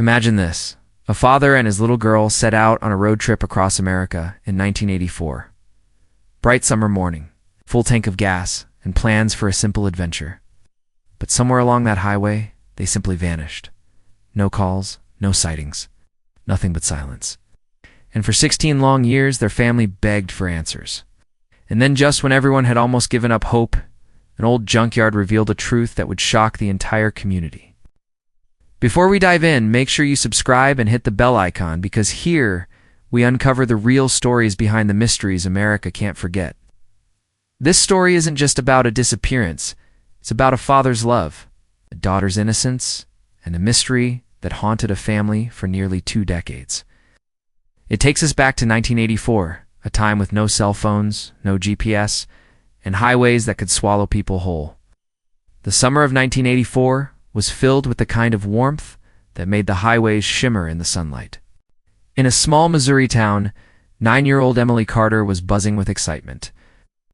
Imagine this. A father and his little girl set out on a road trip across America in 1984. Bright summer morning, full tank of gas, and plans for a simple adventure. But somewhere along that highway, they simply vanished. No calls, no sightings, nothing but silence. And for 16 long years, their family begged for answers. And then just when everyone had almost given up hope, an old junkyard revealed a truth that would shock the entire community. Before we dive in, make sure you subscribe and hit the bell icon, because here we uncover the real stories behind the mysteries America can't forget. This story isn't just about a disappearance. It's about a father's love, a daughter's innocence, and a mystery that haunted a family for nearly 2 decades. It takes us back to 1984, a time with no cell phones, no GPS, and highways that could swallow people whole. The summer of 1984 was filled with the kind of warmth that made the highways shimmer in the sunlight. In a small Missouri town, 9-year-old Emily Carter was buzzing with excitement.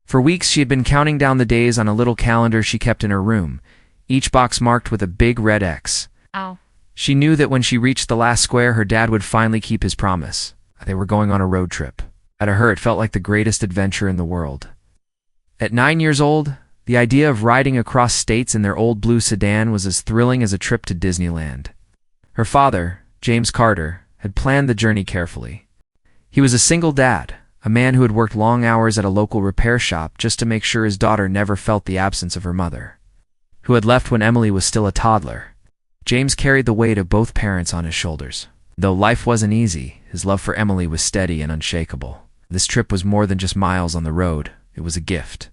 For weeks, she had been counting down the days on a little calendar she kept in her room, each box marked with a big red X. Ow. She knew that when she reached the last square, her dad would finally keep his promise. They were going on a road trip. To her, it felt like the greatest adventure in the world. At 9 years old, the idea of riding across states in their old blue sedan was as thrilling as a trip to Disneyland. Her father, James Carter, had planned the journey carefully. He was a single dad, a man who had worked long hours at a local repair shop just to make sure his daughter never felt the absence of her mother, who had left when Emily was still a toddler. James carried the weight of both parents on his shoulders. Though life wasn't easy, his love for Emily was steady and unshakable. This trip was more than just miles on the road. It was a gift,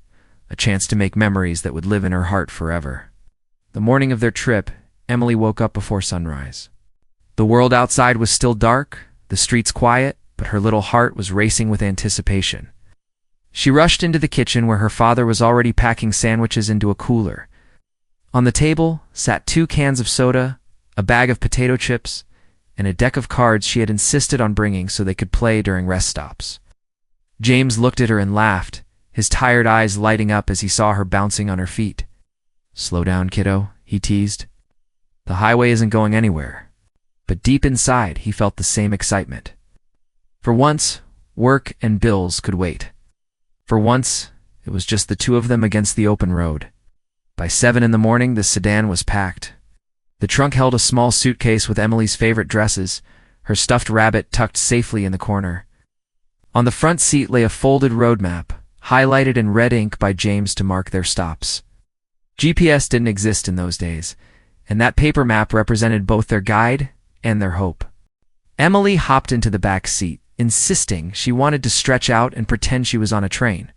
a chance to make memories that would live in her heart forever. The morning of their trip, Emily woke up before sunrise. The world outside was still dark, the streets quiet, but her little heart was racing with anticipation. She rushed into the kitchen where her father was already packing sandwiches into a cooler. On the table sat 2 cans of soda, a bag of potato chips, and a deck of cards she had insisted on bringing so they could play during rest stops. James looked at her and laughed, his tired eyes lighting up as he saw her bouncing on her feet. "Slow down, kiddo," he teased. "The highway isn't going anywhere." But deep inside, he felt the same excitement. For once, work and bills could wait. For once, it was just the 2 of them against the open road. By 7 in the morning, the sedan was packed. The trunk held a small suitcase with Emily's favorite dresses, her stuffed rabbit tucked safely in the corner. On the front seat lay a folded road map, highlighted in red ink by James to mark their stops. GPS didn't exist in those days, and that paper map represented both their guide and their hope. Emily hopped into the back seat, insisting she wanted to stretch out and pretend she was on a train.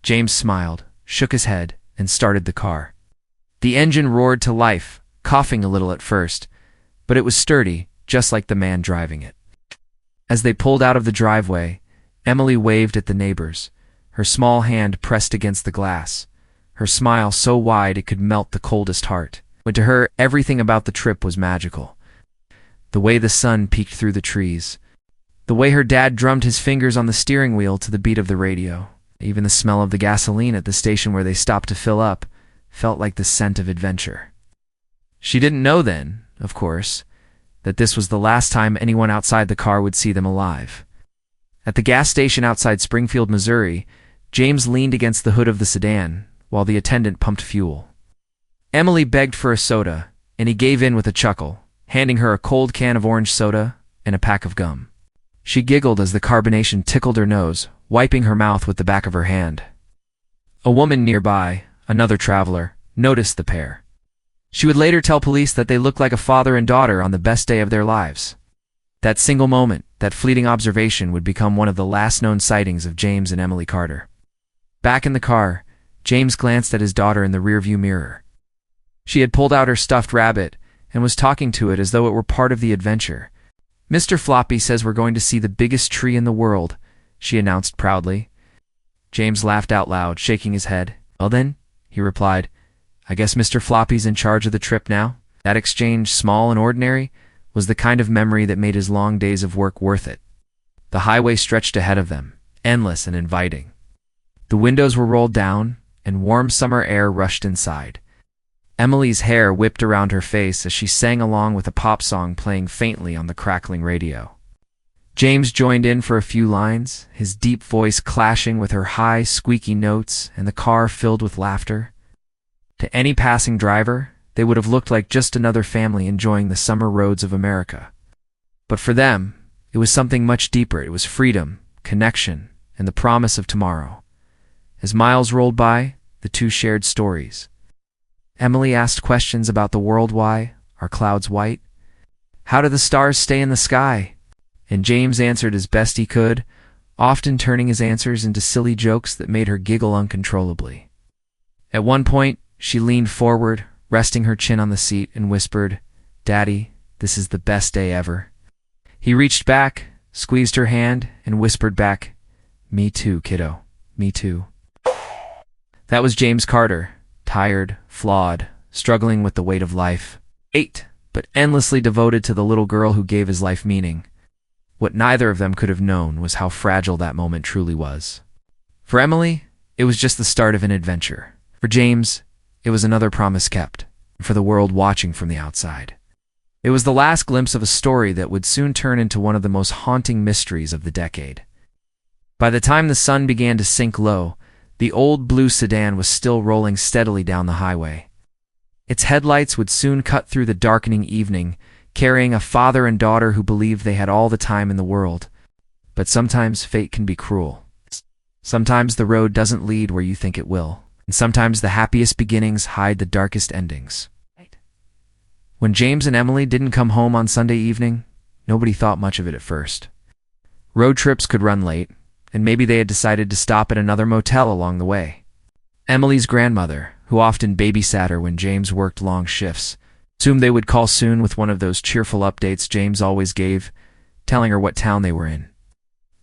James smiled, shook his head, and started the car. The engine roared to life, coughing a little at first, but it was sturdy, just like the man driving it. As they pulled out of the driveway, Emily waved at the neighbors, her small hand pressed against the glass, her smile so wide it could melt the coldest heart. But to her, everything about the trip was magical. The way the sun peeked through the trees, the way her dad drummed his fingers on the steering wheel to the beat of the radio, even the smell of the gasoline at the station where they stopped to fill up felt like the scent of adventure. She didn't know then, of course, that this was the last time anyone outside the car would see them alive. At the gas station outside Springfield, Missouri, James leaned against the hood of the sedan while the attendant pumped fuel. Emily begged for a soda, and he gave in with a chuckle, handing her a cold can of orange soda and a pack of gum. She giggled as the carbonation tickled her nose, wiping her mouth with the back of her hand. A woman nearby, another traveler, noticed the pair. She would later tell police that they looked like a father and daughter on the best day of their lives. That single moment, that fleeting observation, would become one of the last known sightings of James and Emily Carter. Back in the car, James glanced at his daughter in the rearview mirror. She had pulled out her stuffed rabbit and was talking to it as though it were part of the adventure. "Mr. Floppy says we're going to see the biggest tree in the world," she announced proudly. James laughed out loud, shaking his head. "Well then," he replied, "I guess Mr. Floppy's in charge of the trip now." That exchange, small and ordinary, was the kind of memory that made his long days of work worth it. The highway stretched ahead of them, endless and inviting. The windows were rolled down, and warm summer air rushed inside. Emily's hair whipped around her face as she sang along with a pop song playing faintly on the crackling radio. James joined in for a few lines, his deep voice clashing with her high, squeaky notes, and the car filled with laughter. To any passing driver, they would have looked like just another family enjoying the summer roads of America. But for them, it was something much deeper. It was freedom, connection, and the promise of tomorrow. As miles rolled by, the two shared stories. Emily asked questions about the world. Why are clouds white? How do the stars stay in the sky? And James answered as best he could, often turning his answers into silly jokes that made her giggle uncontrollably. At one point, she leaned forward, resting her chin on the seat, and whispered, "Daddy, this is the best day ever." He reached back, squeezed her hand, and whispered back, "Me too, kiddo. Me too." That was James Carter, tired, flawed, struggling with the weight of life. But endlessly devoted to the little girl who gave his life meaning. What neither of them could have known was how fragile that moment truly was. For Emily, it was just the start of an adventure. For James, it was another promise kept, for the world watching from the outside. It was the last glimpse of a story that would soon turn into one of the most haunting mysteries of the decade. By the time the sun began to sink low, the old blue sedan was still rolling steadily down the highway. Its headlights would soon cut through the darkening evening, carrying a father and daughter who believed they had all the time in the world. But sometimes fate can be cruel. Sometimes the road doesn't lead where you think it will, and sometimes the happiest beginnings hide the darkest endings. When James and Emily didn't come home on Sunday evening, nobody thought much of it at first. Road trips could run late, and maybe they had decided to stop at another motel along the way. Emily's grandmother, who often babysat her when James worked long shifts, assumed they would call soon with one of those cheerful updates James always gave, telling her what town they were in,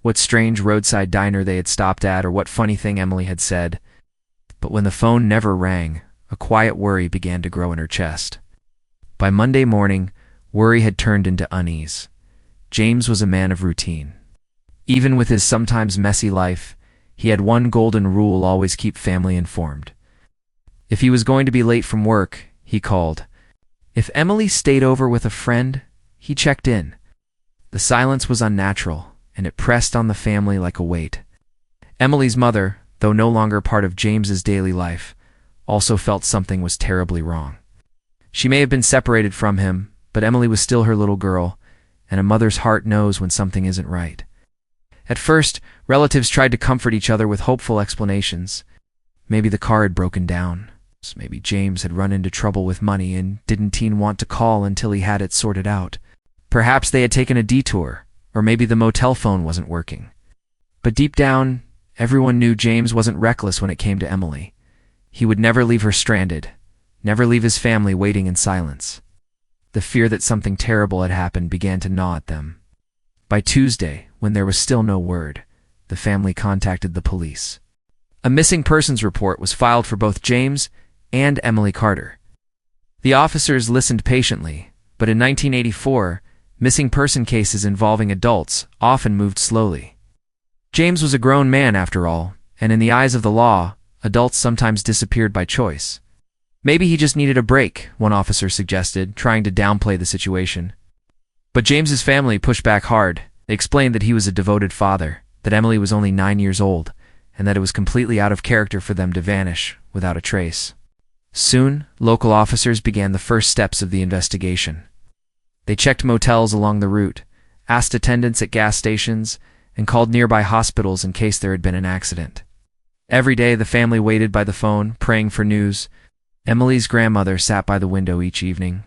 what strange roadside diner they had stopped at, or what funny thing Emily had said. But when the phone never rang, a quiet worry began to grow in her chest. By Monday morning, worry had turned into unease. James was a man of routine. Even with his sometimes messy life, he had one golden rule: always keep family informed. If he was going to be late from work, he called. If Emily stayed over with a friend, he checked in. The silence was unnatural, and it pressed on the family like a weight. Emily's mother, though no longer part of James's daily life, also felt something was terribly wrong. She may have been separated from him, but Emily was still her little girl, and a mother's heart knows when something isn't right. At first, relatives tried to comfort each other with hopeful explanations. Maybe the car had broken down. Maybe James had run into trouble with money and didn't want to call until he had it sorted out. Perhaps they had taken a detour, or maybe the motel phone wasn't working. But deep down, everyone knew James wasn't reckless when it came to Emily. He would never leave her stranded, never leave his family waiting in silence. The fear that something terrible had happened began to gnaw at them. By Tuesday, when there was still no word, the family contacted the police. A missing persons report was filed for both James and Emily Carter. The officers listened patiently, but in 1984, missing person cases involving adults often moved slowly. James was a grown man after all, and in the eyes of the law, adults sometimes disappeared by choice. Maybe he just needed a break, one officer suggested, trying to downplay the situation. But James's family pushed back hard. They explained that he was a devoted father, that Emily was only 9 years old, and that it was completely out of character for them to vanish without a trace. Soon, local officers began the first steps of the investigation. They checked motels along the route, asked attendants at gas stations, and called nearby hospitals in case there had been an accident. Every day the family waited by the phone, praying for news. Emily's grandmother sat by the window each evening,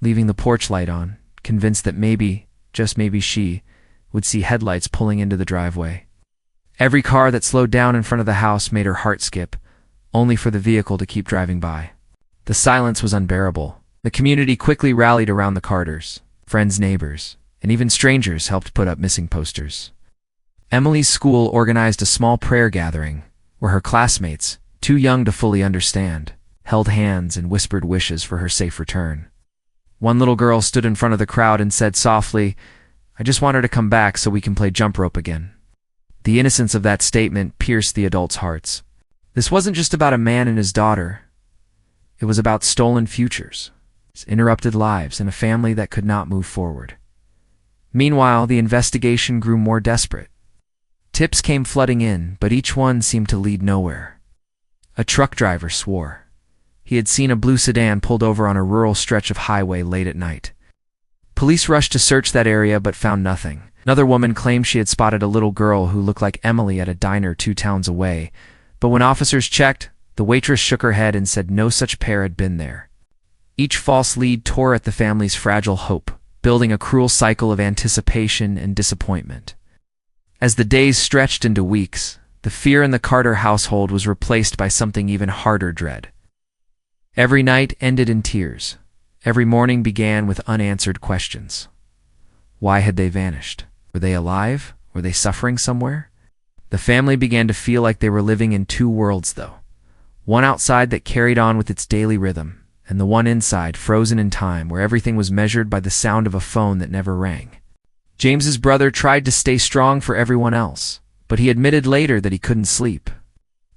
leaving the porch light on, convinced that maybe, just maybe she, would see headlights pulling into the driveway. Every car that slowed down in front of the house made her heart skip, only for the vehicle to keep driving by. The silence was unbearable. The community quickly rallied around the Carters. Friends, neighbors, and even strangers helped put up missing posters. Emily's school organized a small prayer gathering, where her classmates, too young to fully understand, held hands and whispered wishes for her safe return. One little girl stood in front of the crowd and said softly, "I just want her to come back so we can play jump rope again." The innocence of that statement pierced the adults' hearts. This wasn't just about a man and his daughter. It was about stolen futures, interrupted lives, and a family that could not move forward. Meanwhile, the investigation grew more desperate. Tips came flooding in, but each one seemed to lead nowhere. A truck driver swore he had seen a blue sedan pulled over on a rural stretch of highway late at night. Police rushed to search that area but found nothing. Another woman claimed she had spotted a little girl who looked like Emily at a diner 2 towns away, but when officers checked, the waitress shook her head and said no such pair had been there. Each false lead tore at the family's fragile hope, building a cruel cycle of anticipation and disappointment. As the days stretched into weeks, the fear in the Carter household was replaced by something even harder dread. Every night ended in tears. Every morning began with unanswered questions. Why had they vanished? Were they alive? Were they suffering somewhere? The family began to feel like they were living in 2 worlds, though. One outside that carried on with its daily rhythm, and the one inside, frozen in time, where everything was measured by the sound of a phone that never rang. James's brother tried to stay strong for everyone else, but he admitted later that he couldn't sleep.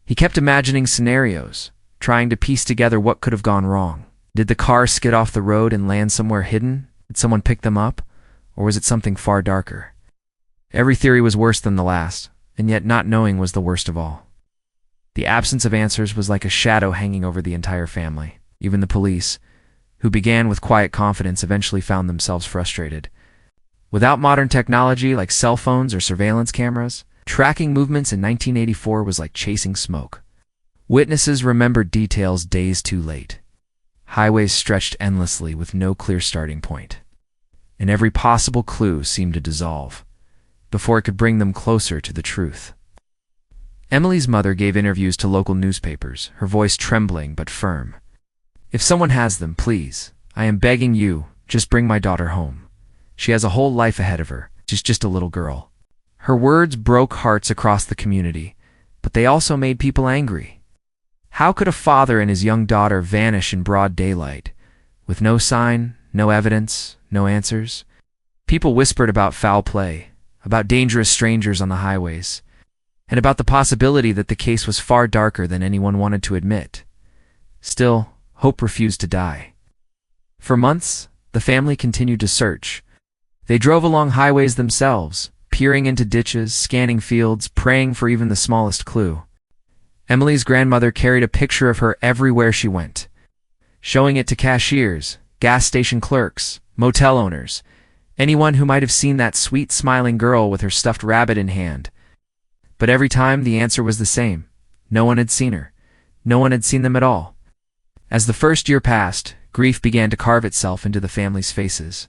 He kept imagining scenarios, trying to piece together what could have gone wrong. Did the car skid off the road and land somewhere hidden? Did someone pick them up? Or was it something far darker? Every theory was worse than the last, and yet not knowing was the worst of all. The absence of answers was like a shadow hanging over the entire family. Even the police, who began with quiet confidence, eventually found themselves frustrated. Without modern technology like cell phones or surveillance cameras, tracking movements in 1984 was like chasing smoke. Witnesses remembered details days too late. Highways stretched endlessly with no clear starting point, and every possible clue seemed to dissolve before it could bring them closer to the truth. Emily's mother gave interviews to local newspapers, her voice trembling but firm. "If someone has them, please, I am begging you, just bring my daughter home. She has a whole life ahead of her. She's just a little girl." Her words broke hearts across the community, but they also made people angry. How could a father and his young daughter vanish in broad daylight, with no sign, no evidence, no answers? People whispered about foul play, about dangerous strangers on the highways, and about the possibility that the case was far darker than anyone wanted to admit. Still, hope refused to die. For months, the family continued to search. They drove along highways themselves, peering into ditches, scanning fields, praying for even the smallest clue. Emily's grandmother carried a picture of her everywhere she went, showing it to cashiers, gas station clerks, motel owners, anyone who might have seen that sweet smiling girl with her stuffed rabbit in hand. But every time the answer was the same. No one had seen her. No one had seen them at all. As the first year passed, grief began to carve itself into the family's faces.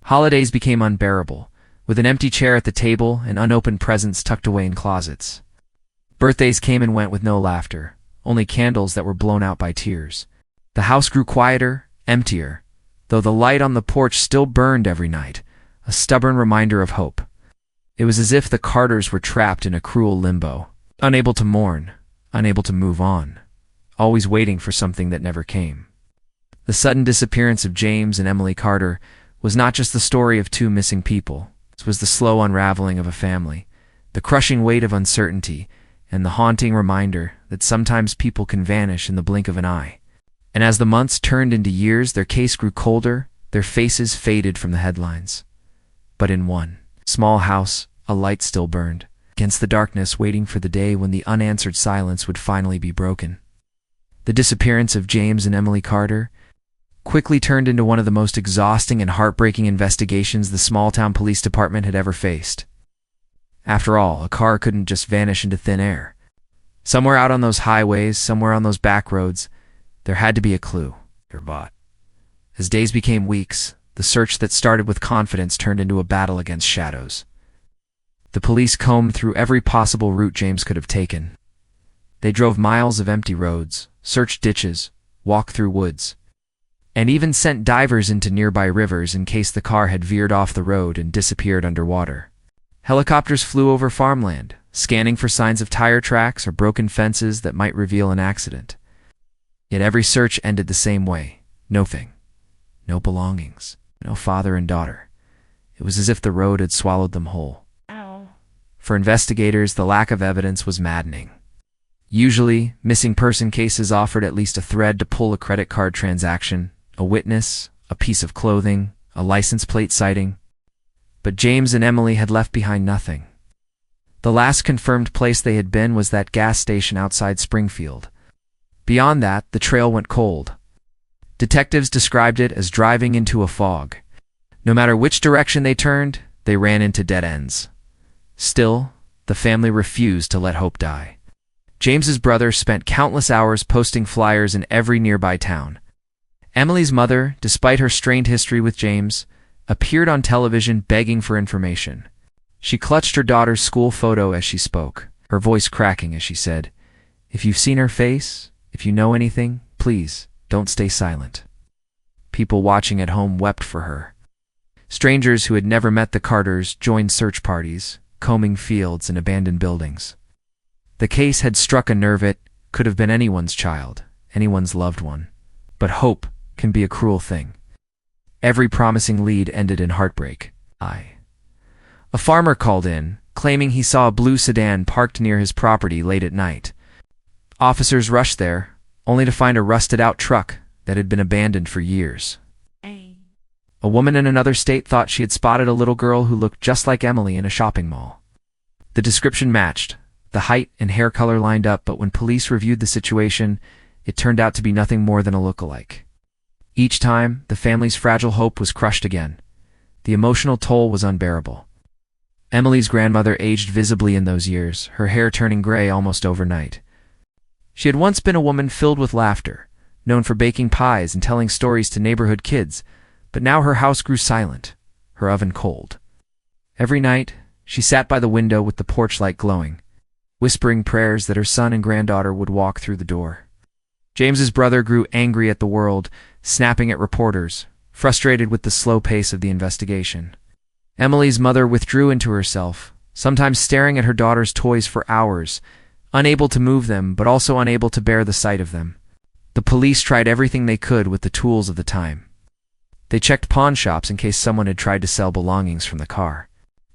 Holidays became unbearable, with an empty chair at the table and unopened presents tucked away in closets. Birthdays came and went with no laughter, only candles that were blown out by tears. The house grew quieter, emptier, though the light on the porch still burned every night, a stubborn reminder of hope. It was as if the Carters were trapped in a cruel limbo, unable to mourn, unable to move on, always waiting for something that never came. The sudden disappearance of James and Emily Carter was not just the story of 2 missing people. It was the slow unraveling of a family, the crushing weight of uncertainty, and the haunting reminder that sometimes people can vanish in the blink of an eye. And as the months turned into years, their case grew colder, their faces faded from the headlines. But in one small house, a light still burned, against the darkness, waiting for the day when the unanswered silence would finally be broken. The disappearance of James and Emily Carter quickly turned into one of the most exhausting and heartbreaking investigations the small-town police department had ever faced. After all, a car couldn't just vanish into thin air. Somewhere out on those highways, somewhere on those back roads, there had to be a clue. As days became weeks, the search that started with confidence turned into a battle against shadows. The police combed through every possible route James could have taken. They drove miles of empty roads, searched ditches, walked through woods, and even sent divers into nearby rivers in case the car had veered off the road and disappeared underwater. Helicopters flew over farmland, scanning for signs of tire tracks or broken fences that might reveal an accident. Yet every search ended the same way. Nothing. No belongings. No father and daughter. It was as if the road had swallowed them whole. Ow. For investigators, the lack of evidence was maddening. Usually, missing person cases offered at least a thread to pull a credit card transaction, a witness, a piece of clothing, a license plate sighting. But James and Emily had left behind nothing. The last confirmed place they had been was that gas station outside Springfield. Beyond that, the trail went cold. Detectives described it as driving into a fog. No matter which direction they turned, they ran into dead ends. Still, the family refused to let hope die. James's brother spent countless hours posting flyers in every nearby town. Emily's mother, despite her strained history with James, appeared on television begging for information. She clutched her daughter's school photo as she spoke, her voice cracking as she said, "If you've seen her face, if you know anything, please, don't stay silent." People watching at home wept for her. Strangers who had never met the Carters joined search parties, combing fields and abandoned buildings. The case had struck a nerve. It could have been anyone's child, anyone's loved one. But hope can be a cruel thing. Every promising lead ended in heartbreak. A farmer called in, claiming he saw a blue sedan parked near his property late at night. Officers rushed there, only to find a rusted-out truck that had been abandoned for years. A woman in another state thought she had spotted a little girl who looked just like Emily in a shopping mall. The description matched. The height and hair color lined up, but when police reviewed the situation, it turned out to be nothing more than a look-alike. Each time, the family's fragile hope was crushed again. The emotional toll was unbearable. Emily's grandmother aged visibly in those years, her hair turning gray almost overnight. She had once been a woman filled with laughter, known for baking pies and telling stories to neighborhood kids, but now her house grew silent, her oven cold. Every night, she sat by the window with the porch light glowing, whispering prayers that her son and granddaughter would walk through the door. James's brother grew angry at the world, snapping at reporters, frustrated with the slow pace of the investigation. Emily's mother withdrew into herself, sometimes staring at her daughter's toys for hours, unable to move them but also unable to bear the sight of them. The police tried everything they could with the tools of the time. They checked pawn shops in case someone had tried to sell belongings from the car.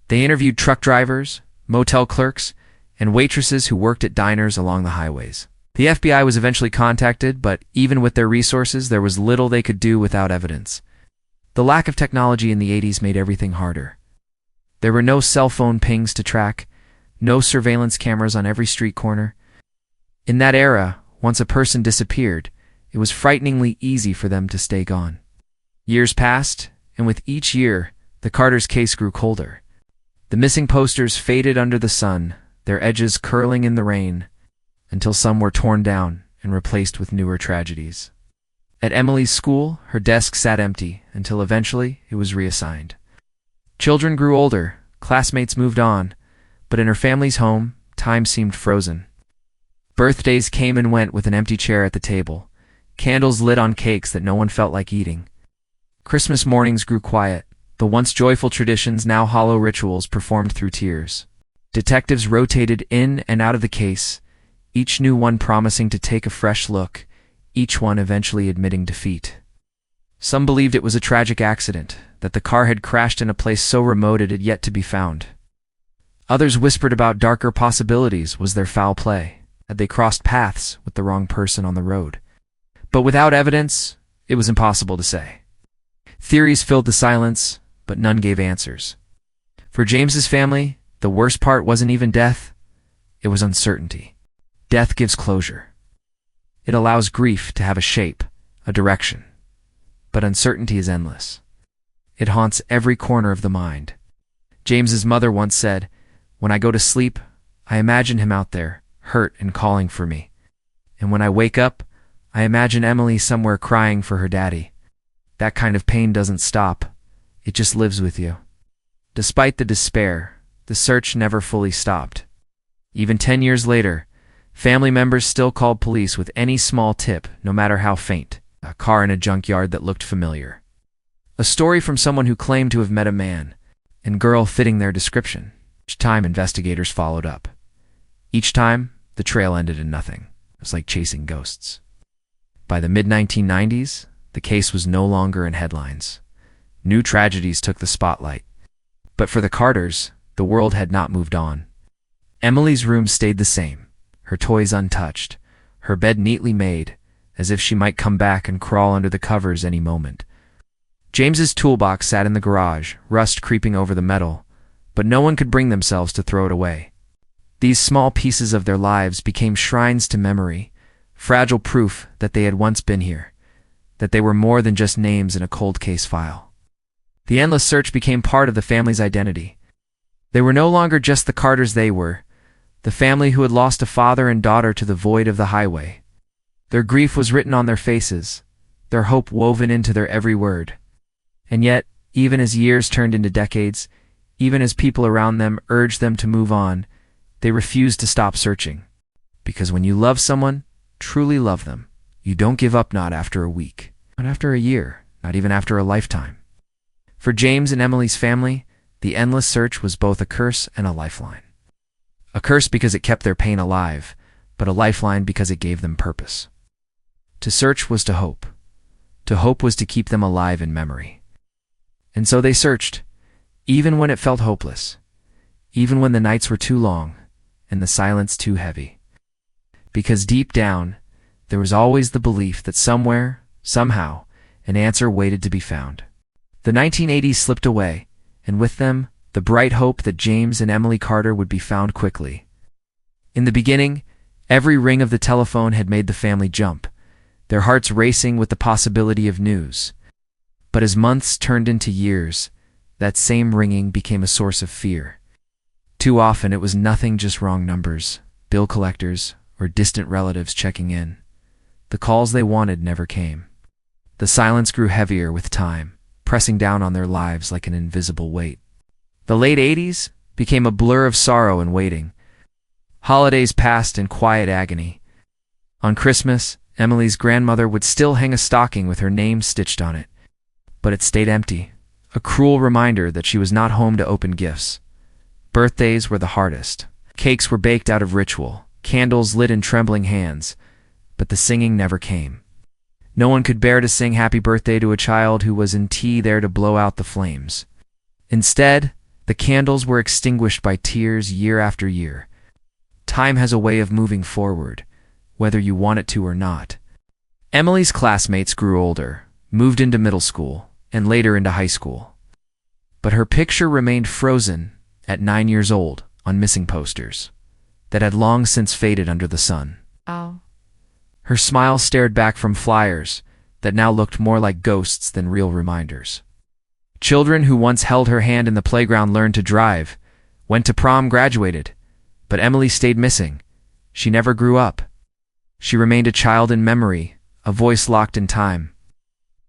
They interviewed truck drivers, motel clerks, and waitresses who worked at diners along the highways. The FBI was eventually contacted, but even with their resources, there was little they could do without evidence. The lack of technology in the 80s made everything harder. There were no cell phone pings to track, no surveillance cameras on every street corner. In that era, once a person disappeared, it was frighteningly easy for them to stay gone. Years passed, and with each year, the Carters' case grew colder. The missing posters faded under the sun, their edges curling in the rain, until some were torn down and replaced with newer tragedies. At Emily's school, her desk sat empty until eventually it was reassigned. Children grew older, classmates moved on, but in her family's home, time seemed frozen. Birthdays came and went with an empty chair at the table, candles lit on cakes that no one felt like eating. Christmas mornings grew quiet, the once joyful traditions now hollow rituals performed through tears. Detectives rotated in and out of the case, each new one promising to take a fresh look, each one eventually admitting defeat. Some believed it was a tragic accident, that the car had crashed in a place so remote it had yet to be found. Others whispered about darker possibilities. Was there foul play? Had they crossed paths with the wrong person on the road? But without evidence, it was impossible to say. Theories filled the silence, but none gave answers. For James's family, the worst part wasn't even death, it was uncertainty. Death gives closure. It allows grief to have a shape, a direction. But uncertainty is endless. It haunts every corner of the mind. James's mother once said, "When I go to sleep, I imagine him out there, hurt and calling for me. And when I wake up, I imagine Emily somewhere crying for her daddy." That kind of pain doesn't stop. It just lives with you. Despite the despair, the search never fully stopped. Even 10 years later, family members still called police with any small tip, no matter how faint. A car in a junkyard that looked familiar. A story from someone who claimed to have met a man and girl fitting their description. Each time investigators followed up. Each time, the trail ended in nothing. It was like chasing ghosts. By the mid-1990s, the case was no longer in headlines. New tragedies took the spotlight. But for the Carters, the world had not moved on. Emily's room stayed the same, her toys untouched, her bed neatly made, as if she might come back and crawl under the covers any moment. James's toolbox sat in the garage, rust creeping over the metal, but no one could bring themselves to throw it away. These small pieces of their lives became shrines to memory, fragile proof that they had once been here, that they were more than just names in a cold case file. The endless search became part of the family's identity. They were no longer just the Carters, they were the family who had lost a father and daughter to the void of the highway. Their grief was written on their faces, their hope woven into their every word. And yet, even as years turned into decades, even as people around them urged them to move on, they refused to stop searching. Because when you love someone, truly love them, you don't give up, not after a week, not after a year, not even after a lifetime. For James and Emily's family, the endless search was both a curse and a lifeline. A curse because it kept their pain alive, but a lifeline because it gave them purpose. To search was to hope. To hope was to keep them alive in memory. And so they searched, even when it felt hopeless, even when the nights were too long and the silence too heavy. Because deep down, there was always the belief that somewhere, somehow, an answer waited to be found. The 1980s slipped away, and with them, the bright hope that James and Emily Carter would be found quickly. In the beginning, every ring of the telephone had made the family jump, their hearts racing with the possibility of news. But as months turned into years, that same ringing became a source of fear. Too often it was nothing, just wrong numbers, bill collectors, or distant relatives checking in. The calls they wanted never came. The silence grew heavier with time, pressing down on their lives like an invisible weight. The late 80s became a blur of sorrow and waiting. Holidays passed in quiet agony. On Christmas, Emily's grandmother would still hang a stocking with her name stitched on it, but it stayed empty, a cruel reminder that she was not home to open gifts. Birthdays were the hardest. Cakes were baked out of ritual, candles lit in trembling hands, but the singing never came. No one could bear to sing happy birthday to a child who was in tea there to blow out the flames. Instead, the candles were extinguished by tears year after year. Time has a way of moving forward, whether you want it to or not. Emily's classmates grew older, moved into middle school, and later into high school. But her picture remained frozen at 9 years old on missing posters that had long since faded under the sun. Oh. Her smile stared back from flyers that now looked more like ghosts than real reminders. Children who once held her hand in the playground learned to drive, went to prom, graduated, but Emily stayed missing. She never grew up. She remained a child in memory, a voice locked in time.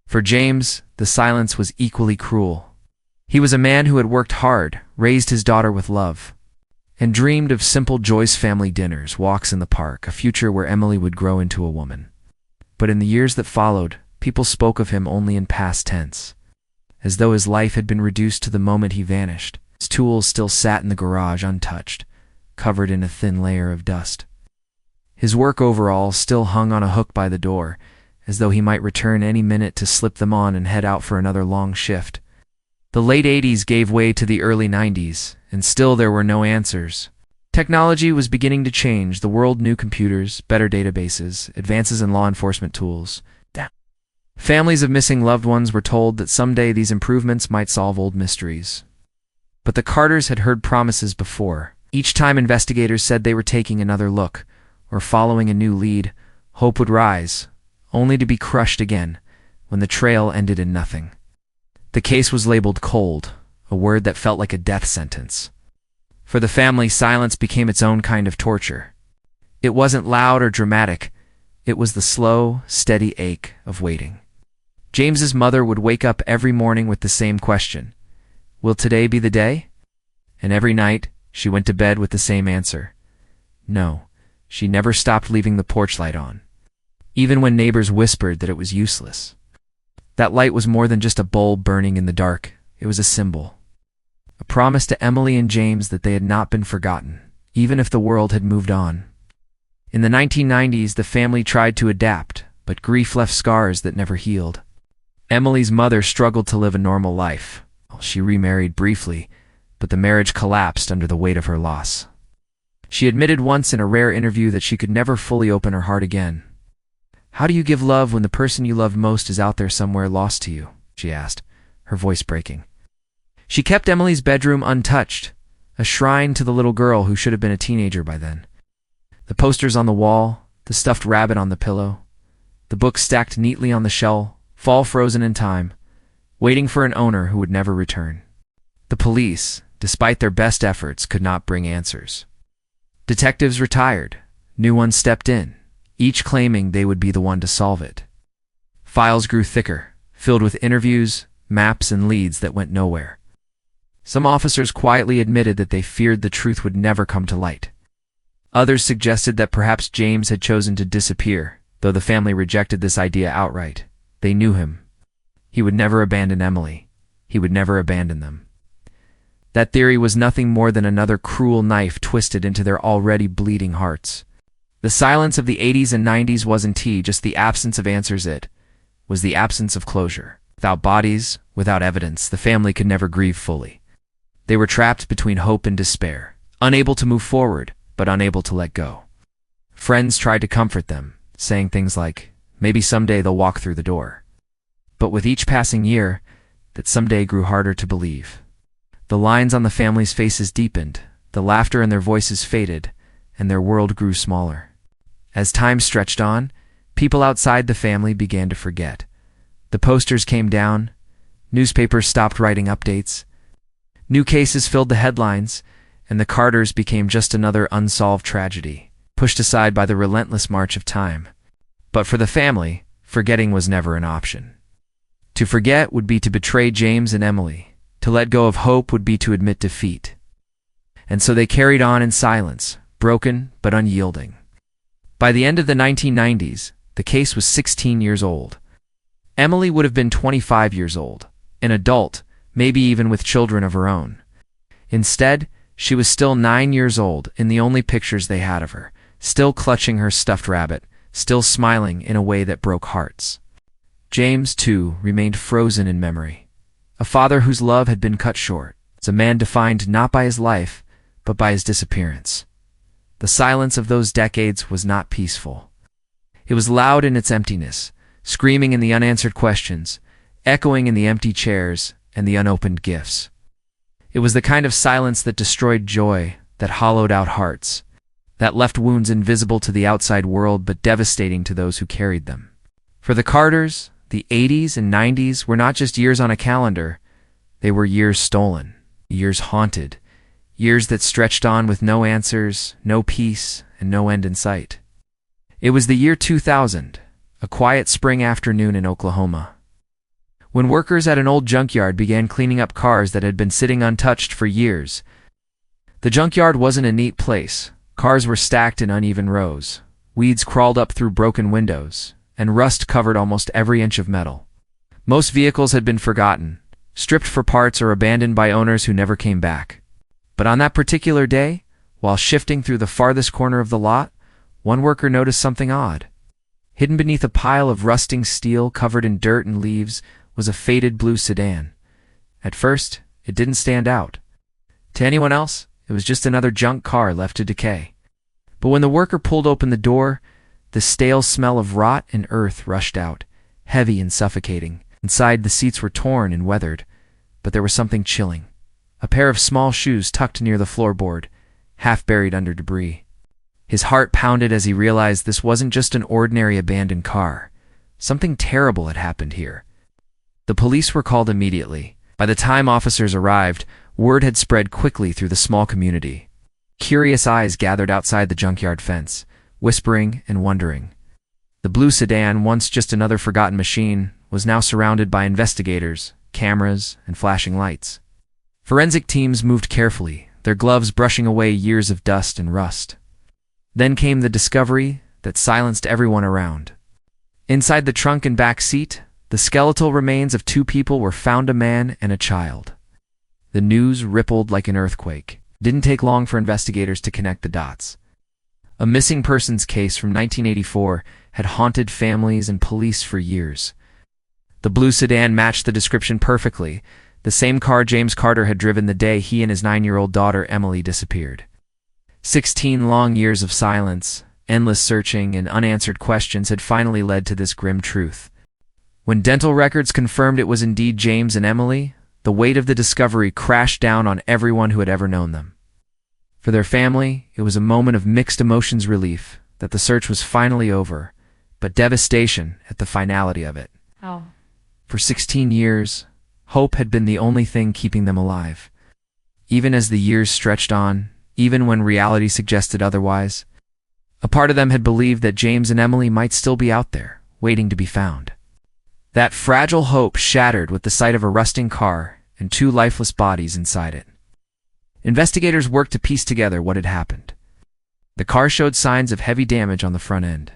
For James, the silence was equally cruel. He was a man who had worked hard, raised his daughter with love, and dreamed of simple joyous family dinners, walks in the park, a future where Emily would grow into a woman. But in the years that followed, people spoke of him only in past tense, as though his life had been reduced to the moment he vanished. His tools still sat in the garage untouched, covered in a thin layer of dust. His work overalls still hung on a hook by the door, as though he might return any minute to slip them on and head out for another long shift. The late 80s gave way to the early 90s, and still there were no answers. Technology was beginning to change. The world knew computers, better databases, advances in law enforcement tools. Families of missing loved ones were told that someday these improvements might solve old mysteries. But the Carters had heard promises before. Each time investigators said they were taking another look, or following a new lead, hope would rise, only to be crushed again when the trail ended in nothing. The case was labeled cold, a word that felt like a death sentence. For the family, silence became its own kind of torture. It wasn't loud or dramatic. It was the slow, steady ache of waiting. James's mother would wake up every morning with the same question: "Will today be the day?" And every night, she went to bed with the same answer: no. She never stopped leaving the porch light on, even when neighbors whispered that it was useless. That light was more than just a bulb burning in the dark. It was a symbol, a promise to Emily and James that they had not been forgotten, even if the world had moved on. In the 1990s, the family tried to adapt, but grief left scars that never healed. Emily's mother struggled to live a normal life. She remarried briefly, but the marriage collapsed under the weight of her loss. She admitted once in a rare interview that she could never fully open her heart again. "How do you give love when the person you love most is out there somewhere lost to you?" she asked, her voice breaking. She kept Emily's bedroom untouched, a shrine to the little girl who should have been a teenager by then. The posters on the wall, the stuffed rabbit on the pillow, the books stacked neatly on the shelf, fall frozen in time, waiting for an owner who would never return. The police, despite their best efforts, could not bring answers. Detectives retired. New ones stepped in, each claiming they would be the one to solve it. Files grew thicker, filled with interviews, maps, and leads that went nowhere. Some officers quietly admitted that they feared the truth would never come to light. Others suggested that perhaps James had chosen to disappear, though the family rejected this idea outright. They knew him. He would never abandon Emily. He would never abandon them. That theory was nothing more than another cruel knife twisted into their already bleeding hearts. The silence of the 80s and 90s wasn't just the absence of answers. It was the absence of closure. Without bodies, without evidence, the family could never grieve fully. They were trapped between hope and despair, unable to move forward, but unable to let go. Friends tried to comfort them, saying things like, maybe someday they'll walk through the door. But with each passing year, that someday grew harder to believe. The lines on the family's faces deepened, the laughter in their voices faded, and their world grew smaller. As time stretched on, people outside the family began to forget. The posters came down, newspapers stopped writing updates, new cases filled the headlines, and the Carters became just another unsolved tragedy, pushed aside by the relentless march of time. But for the family, forgetting was never an option. To forget would be to betray James and Emily. To let go of hope would be to admit defeat. And so they carried on in silence, broken but unyielding. By the end of the 1990s, the case was 16 years old. Emily would have been 25 years old, an adult, maybe even with children of her own. Instead, she was still 9 years old in the only pictures they had of her, still clutching her stuffed rabbit, still smiling in a way that broke hearts. James, too, remained frozen in memory. A father whose love had been cut short. As a man defined not by his life, but by his disappearance. The silence of those decades was not peaceful. It was loud in its emptiness, screaming in the unanswered questions, echoing in the empty chairs and the unopened gifts. It was the kind of silence that destroyed joy, that hollowed out hearts, that left wounds invisible to the outside world but devastating to those who carried them. For the Carters, the 80s and 90s were not just years on a calendar, they were years stolen, years haunted, years that stretched on with no answers, no peace, and no end in sight. It was the year 2000, a quiet spring afternoon in Oklahoma, when workers at an old junkyard began cleaning up cars that had been sitting untouched for years. The junkyard wasn't a neat place. Cars were stacked in uneven rows. Weeds crawled up through broken windows, and rust covered almost every inch of metal. Most vehicles had been forgotten, stripped for parts or abandoned by owners who never came back. But on that particular day, while shifting through the farthest corner of the lot, one worker noticed something odd. Hidden beneath a pile of rusting steel covered in dirt and leaves was a faded blue sedan. At first, it didn't stand out. To anyone else, it was just another junk car left to decay. But when the worker pulled open the door, the stale smell of rot and earth rushed out, heavy and suffocating. Inside, the seats were torn and weathered, but there was something chilling. A pair of small shoes tucked near the floorboard, half buried under debris. His heart pounded as he realized this wasn't just an ordinary abandoned car. Something terrible had happened here. The police were called immediately. By the time officers arrived, word had spread quickly through the small community. Curious eyes gathered outside the junkyard fence, whispering and wondering. The blue sedan, once just another forgotten machine, was now surrounded by investigators, cameras, and flashing lights. Forensic teams moved carefully, their gloves brushing away years of dust and rust. Then came the discovery that silenced everyone around. Inside the trunk and back seat, the skeletal remains of two people were found, a man and a child. The news rippled like an earthquake. It didn't take long for investigators to connect the dots. A missing persons case from 1984 had haunted families and police for years. The blue sedan matched the description perfectly, the same car James Carter had driven the day he and his 9-year-old daughter Emily disappeared. 16 long years of silence, endless searching, and unanswered questions had finally led to this grim truth. When dental records confirmed it was indeed James and Emily, the weight of the discovery crashed down on everyone who had ever known them. For their family, it was a moment of mixed emotions: relief that the search was finally over, but devastation at the finality of it. Oh. For 16 years, hope had been the only thing keeping them alive. Even as the years stretched on, even when reality suggested otherwise, a part of them had believed that James and Emily might still be out there, waiting to be found. That fragile hope shattered with the sight of a rusting car and two lifeless bodies inside it. Investigators worked to piece together what had happened. The car showed signs of heavy damage on the front end,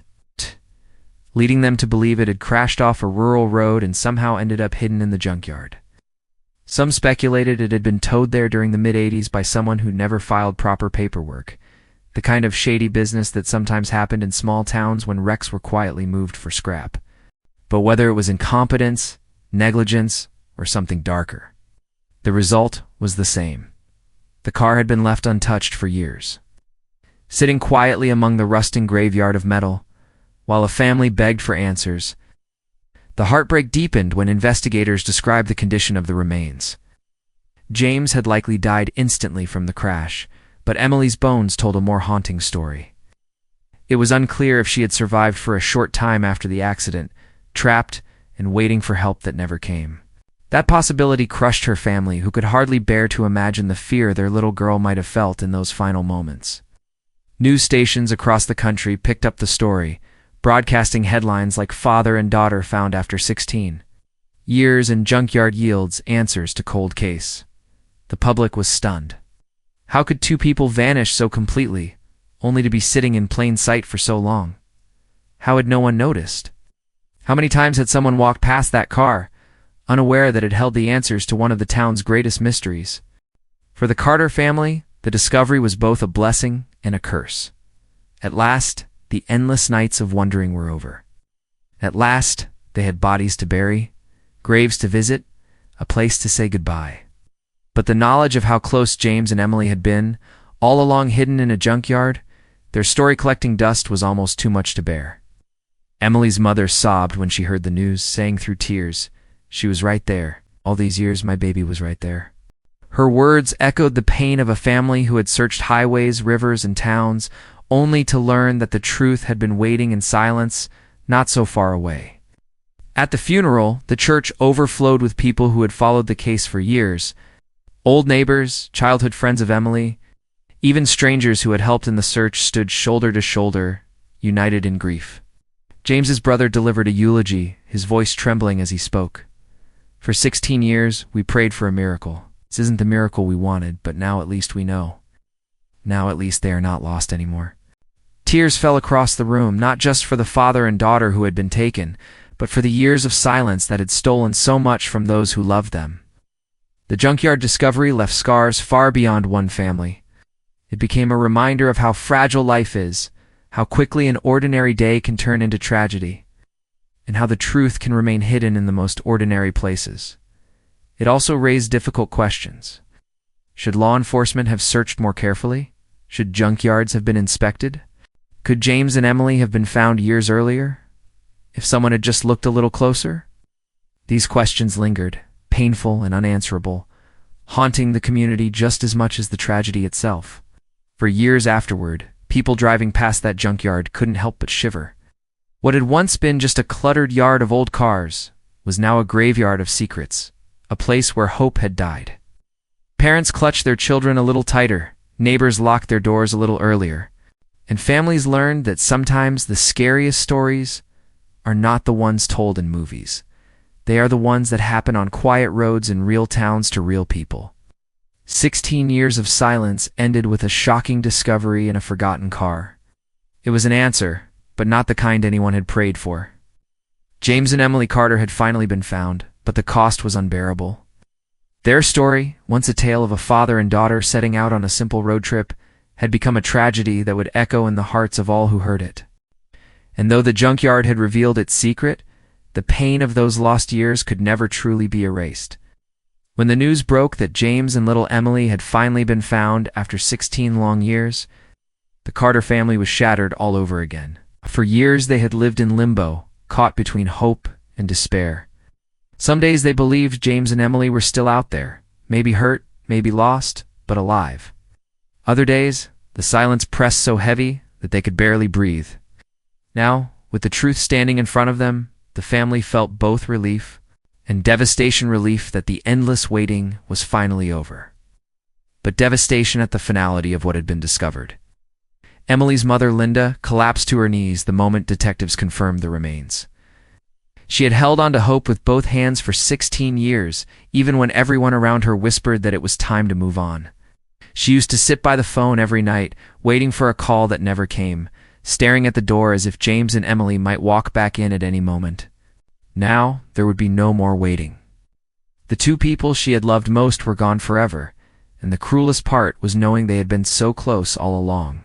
leading them to believe it had crashed off a rural road and somehow ended up hidden in the junkyard. Some speculated it had been towed there during the mid-'80s by someone who never filed proper paperwork, the kind of shady business that sometimes happened in small towns when wrecks were quietly moved for scrap. But whether it was incompetence, negligence, or something darker, the result was the same. The car had been left untouched for years, sitting quietly among the rusting graveyard of metal, while a family begged for answers. The heartbreak deepened when investigators described the condition of the remains. James had likely died instantly from the crash, but Emily's bones told a more haunting story. It was unclear if she had survived for a short time after the accident, trapped and waiting for help that never came. That possibility crushed her family, who could hardly bear to imagine the fear their little girl might have felt in those final moments. News stations across the country picked up the story, broadcasting headlines like "Father and Daughter Found After 16 Years" and "Junkyard Yields Answers to Cold Case." The public was stunned. How could two people vanish so completely, only to be sitting in plain sight for so long? How had no one noticed? How many times had someone walked past that car, unaware that it held the answers to one of the town's greatest mysteries? For the Carter family, the discovery was both a blessing and a curse. At last, the endless nights of wondering were over. At last, they had bodies to bury, graves to visit, a place to say goodbye. But the knowledge of how close James and Emily had been, all along hidden in a junkyard, their story collecting dust, was almost too much to bear. Emily's mother sobbed when she heard the news, saying through tears, "She was right there. All these years, my baby was right there." Her words echoed the pain of a family who had searched highways, rivers, and towns, only to learn that the truth had been waiting in silence, not so far away. At the funeral, the church overflowed with people who had followed the case for years: old neighbors, childhood friends of Emily, even strangers who had helped in the search stood shoulder to shoulder, united in grief. James's brother delivered a eulogy, his voice trembling as he spoke. "For 16 years, we prayed for a miracle. This isn't the miracle we wanted, but now at least we know. Now at least they are not lost anymore." Tears fell across the room, not just for the father and daughter who had been taken, but for the years of silence that had stolen so much from those who loved them. The junkyard discovery left scars far beyond one family. It became a reminder of how fragile life is, how quickly an ordinary day can turn into tragedy, and how the truth can remain hidden in the most ordinary places. It also raised difficult questions. Should law enforcement have searched more carefully? Should junkyards have been inspected? Could James and Emily have been found years earlier, if someone had just looked a little closer? These questions lingered, painful and unanswerable, haunting the community just as much as the tragedy itself. For years afterward, people driving past that junkyard couldn't help but shiver. What had once been just a cluttered yard of old cars was now a graveyard of secrets, a place where hope had died. Parents clutched their children a little tighter, neighbors locked their doors a little earlier, and families learned that sometimes the scariest stories are not the ones told in movies. They are the ones that happen on quiet roads in real towns to real people. 16 years of silence ended with a shocking discovery in a forgotten car. It was an answer, but not the kind anyone had prayed for. James and Emily Carter had finally been found, but the cost was unbearable. Their story, once a tale of a father and daughter setting out on a simple road trip, had become a tragedy that would echo in the hearts of all who heard it. And though the junkyard had revealed its secret, the pain of those lost years could never truly be erased. When the news broke that James and little Emily had finally been found after 16 long years, The Carter family was shattered all over again. For years they had lived in limbo, caught between hope and despair. Some days they believed James and Emily were still out there, maybe hurt, maybe lost, but alive. Other days, the silence pressed so heavy that they could barely breathe. Now, with the truth standing in front of them, the family felt both relief and devastation, relief that the endless waiting was finally over. But devastation at the finality of what had been discovered. Emily's mother, Linda, collapsed to her knees the moment detectives confirmed the remains. She had held on to hope with both hands for 16 years, even when everyone around her whispered that it was time to move on. She used to sit by the phone every night, waiting for a call that never came, staring at the door as if James and Emily might walk back in at any moment. Now, there would be no more waiting. The two people she had loved most were gone forever, and the cruelest part was knowing they had been so close all along.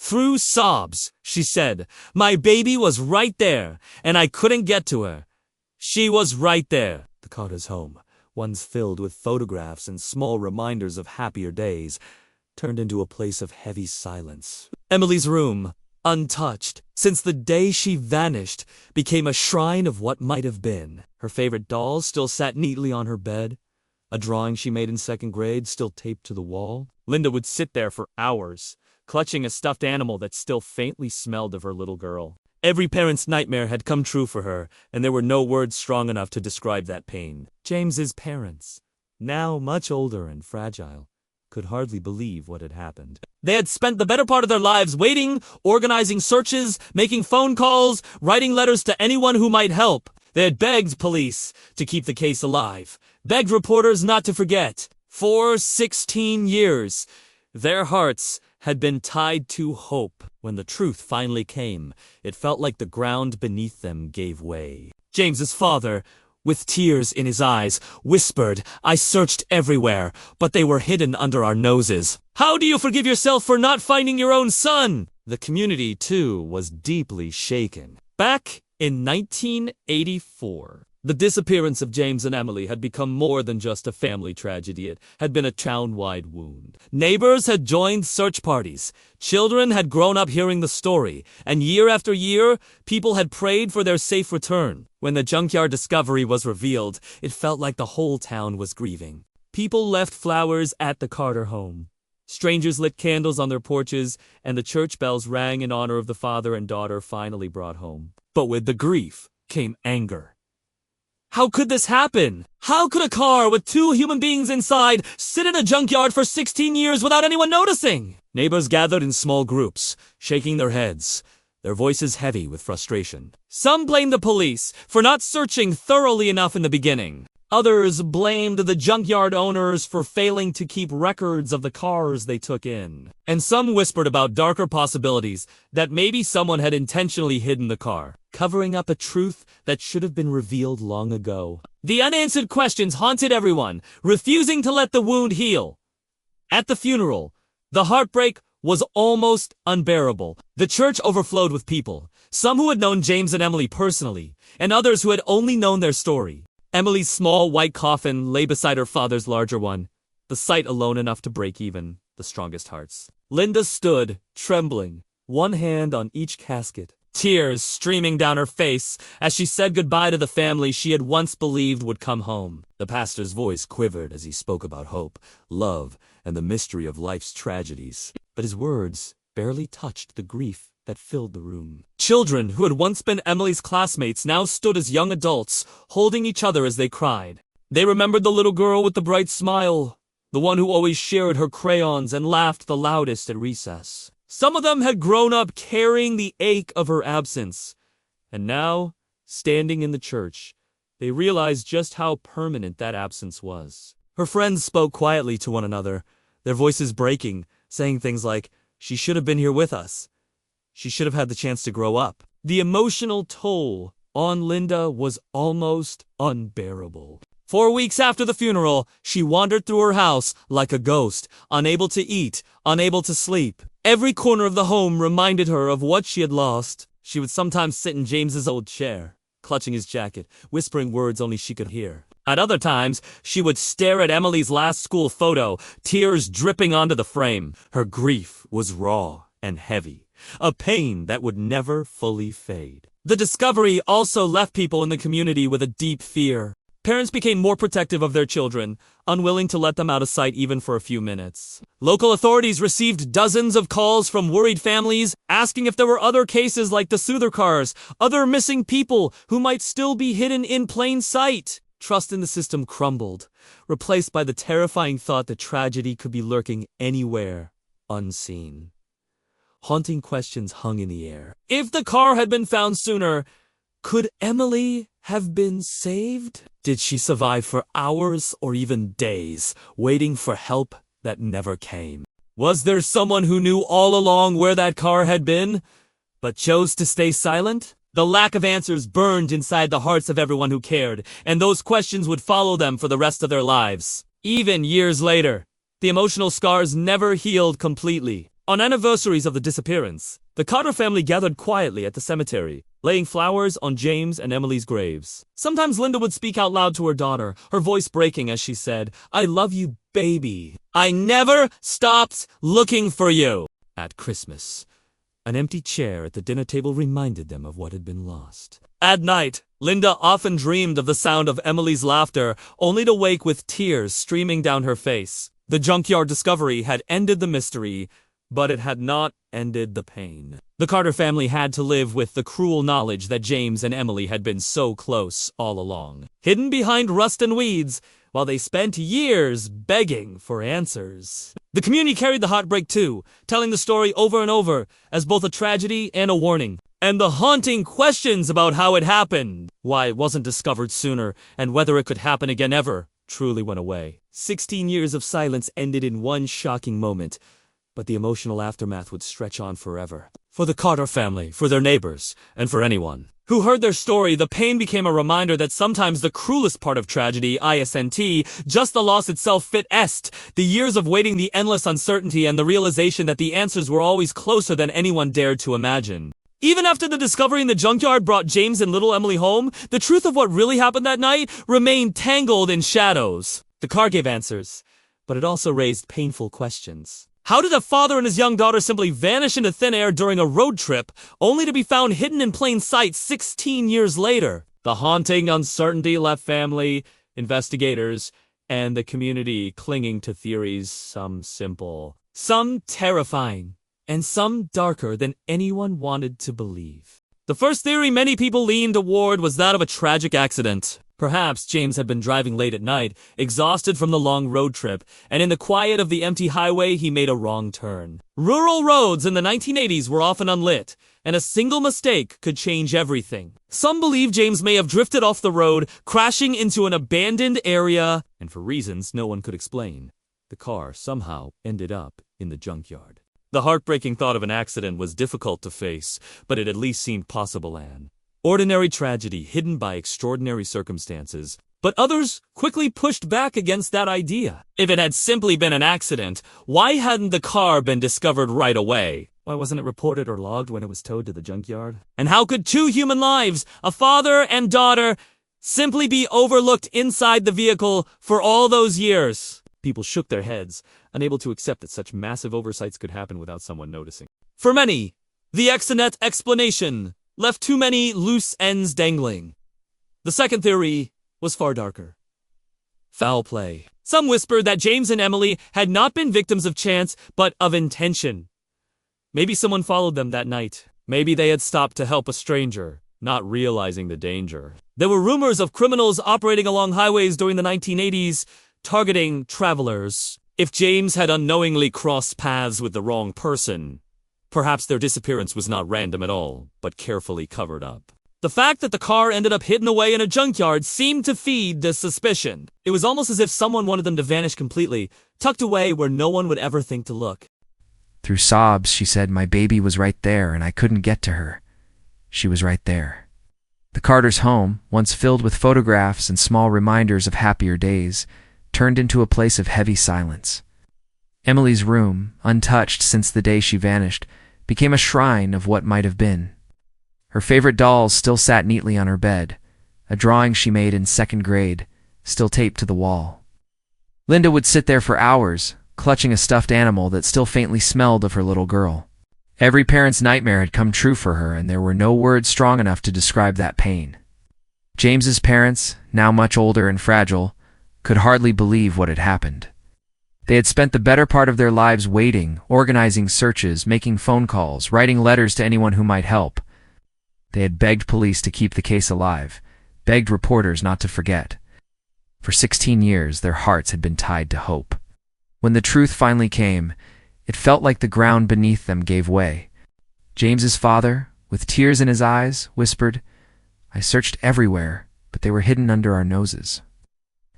Through sobs, she said, "My baby was right there, and I couldn't get to her. She was right there." The Carter's home, once filled with photographs and small reminders of happier days, turned into a place of heavy silence. Emily's room, untouched since the day she vanished, became a shrine of what might have been. Her favorite doll still sat neatly on her bed. A drawing she made in second grade still taped to the wall. Linda would sit there for hours, clutching a stuffed animal that still faintly smelled of her little girl. Every parent's nightmare had come true for her, and there were no words strong enough to describe that pain. James's parents, now much older and fragile, could hardly believe what had happened. They had spent the better part of their lives waiting, organizing searches, making phone calls, writing letters to anyone who might help. They had begged police to keep the case alive, begged reporters not to forget. For 16 years, their hearts had been tied to hope. When the truth finally came, it felt like the ground beneath them gave way. James's father, with tears in his eyes, whispered, "I searched everywhere, but they were hidden under our noses. How do you forgive yourself for not finding your own son?" The community, too, was deeply shaken. Back in 1984, the disappearance of James and Emily had become more than just a family tragedy. It had been a town-wide wound. Neighbors had joined search parties. Children had grown up hearing the story. And year after year, people had prayed for their safe return. When the Junkyard discovery was revealed, it felt like the whole town was grieving. People left flowers at the Carter home. Strangers lit candles on their porches, and the church bells rang in honor of the father and daughter finally brought home. But with the grief came anger. How could this happen? How could a car with two human beings inside sit in a junkyard for 16 years without anyone noticing? Neighbors gathered in small groups, shaking their heads, their voices heavy with frustration. Some blamed the police for not searching thoroughly enough in the beginning. Others blamed the junkyard owners for failing to keep records of the cars they took in. And some whispered about darker possibilities, that maybe someone had intentionally hidden the car, covering up a truth that should have been revealed long ago. The unanswered questions haunted everyone, refusing to let the wound heal. At the funeral, the heartbreak was almost unbearable. The church overflowed with people, some who had known James and Emily personally, and others who had only known their story. Emily's small white coffin lay beside her father's larger one, the sight alone enough to break even the strongest hearts. Linda stood, trembling, one hand on each casket, tears streaming down her face as she said goodbye to the family she had once believed would come home. The pastor's voice quivered as he spoke about hope, love, and the mystery of life's tragedies. But his words barely touched the grief that filled the room. Children who had once been Emily's classmates now stood as young adults, holding each other as they cried. They remembered the little girl with the bright smile, the one who always shared her crayons and laughed the loudest at recess. Some of them had grown up carrying the ache of her absence, and now, standing in the church, they realized just how permanent that absence was. Her friends spoke quietly to one another, their voices breaking, saying things like, "She should have been here with us. She should have had the chance to grow up." The emotional toll on Linda was almost unbearable. 4 weeks after the funeral, she wandered through her house like a ghost, unable to eat, unable to sleep. Every corner of the home reminded her of what she had lost. She would sometimes sit in James's old chair, clutching his jacket, whispering words only she could hear. At other times, she would stare at Emily's last school photo, tears dripping onto the frame. Her grief was raw, and heavy, a pain that would never fully fade. The discovery also left people in the community with a deep fear. Parents became more protective of their children, unwilling to let them out of sight even for a few minutes. Local authorities received dozens of calls from worried families asking if there were other cases like the Soother cars, other missing people who might still be hidden in plain sight. Trust in the system crumbled, replaced by the terrifying thought that tragedy could be lurking anywhere, unseen. Haunting questions hung in the air. If the car had been found sooner, could Emily have been saved? Did she survive for hours or even days, waiting for help that never came? Was there someone who knew all along where that car had been, but chose to stay silent? The lack of answers burned inside the hearts of everyone who cared, and those questions would follow them for the rest of their lives. Even years later, the emotional scars never healed completely. On anniversaries of the disappearance, the Carter family gathered quietly at the cemetery, laying flowers on James and Emily's graves. Sometimes Linda would speak out loud to her daughter, her voice breaking as she said, "I love you, baby. I never stopped looking for you." At Christmas, an empty chair at the dinner table reminded them of what had been lost. At night, Linda often dreamed of the sound of Emily's laughter, only to wake with tears streaming down her face. The Junkyard discovery had ended the mystery, but it had not ended the pain. The Carter family had to live with the cruel knowledge that James and Emily had been so close all along, hidden behind rust and weeds, while they spent years begging for answers. The community carried the heartbreak too, telling the story over and over as both a tragedy and a warning. And the haunting questions about how it happened, why it wasn't discovered sooner, and whether it could happen again ever, truly went away. 16 years of silence ended in one shocking moment, but the emotional aftermath would stretch on forever. For the Carter family, for their neighbors, and for anyone who heard their story, the pain became a reminder that sometimes the cruelest part of tragedy, ISNT, just the loss itself fit est, the years of waiting, the endless uncertainty, and the realization that the answers were always closer than anyone dared to imagine. Even after the discovery in the junkyard brought James and little Emily home, the truth of what really happened that night remained tangled in shadows. The car gave answers, but it also raised painful questions. How did a father and his young daughter simply vanish into thin air during a road trip, only to be found hidden in plain sight 16 years later? The haunting uncertainty left family, investigators, and the community clinging to theories, some simple, some terrifying, and some darker than anyone wanted to believe. The first theory many people leaned toward was that of a tragic accident. Perhaps James had been driving late at night, exhausted from the long road trip, and in the quiet of the empty highway he made a wrong turn. Rural roads in the 1980s were often unlit, and a single mistake could change everything. Some believe James may have drifted off the road, crashing into an abandoned area, and for reasons no one could explain, the car somehow ended up in the junkyard. The heartbreaking thought of an accident was difficult to face, but it at least seemed possible, Anne. Ordinary tragedy hidden by extraordinary circumstances, but others quickly pushed back against that idea. If it had simply been an accident, why hadn't the car been discovered right away? Why wasn't it reported or logged when it was towed to the junkyard? And how could two human lives, a father and daughter, simply be overlooked inside the vehicle for all those years? People shook their heads, unable to accept that such massive oversights could happen without someone noticing. For many, the Exonet explanation left too many loose ends dangling. The second theory was far darker. Foul play. Some whispered that James and Emily had not been victims of chance, but of intention. Maybe someone followed them that night. Maybe they had stopped to help a stranger, not realizing the danger. There were rumors of criminals operating along highways during the 1980s, targeting travelers. If James had unknowingly crossed paths with the wrong person, perhaps their disappearance was not random at all, but carefully covered up. The fact that the car ended up hidden away in a junkyard seemed to feed this suspicion. It was almost as if someone wanted them to vanish completely, tucked away where no one would ever think to look. Through sobs, she said, "My baby was right there, and I couldn't get to her. She was right there." The Carters' home, once filled with photographs and small reminders of happier days, turned into a place of heavy silence. Emily's room, untouched since the day she vanished, became a shrine of what might have been. Her favorite dolls still sat neatly on her bed, a drawing she made in second grade, still taped to the wall. Linda would sit there for hours, clutching a stuffed animal that still faintly smelled of her little girl. Every parent's nightmare had come true for her, and there were no words strong enough to describe that pain. James's parents, now much older and fragile, could hardly believe what had happened. They had spent the better part of their lives waiting, organizing searches, making phone calls, writing letters to anyone who might help. They had begged police to keep the case alive, begged reporters not to forget. For 16 years, their hearts had been tied to hope. When the truth finally came, it felt like the ground beneath them gave way. James's father, with tears in his eyes, whispered, "I searched everywhere, but they were hidden under our noses."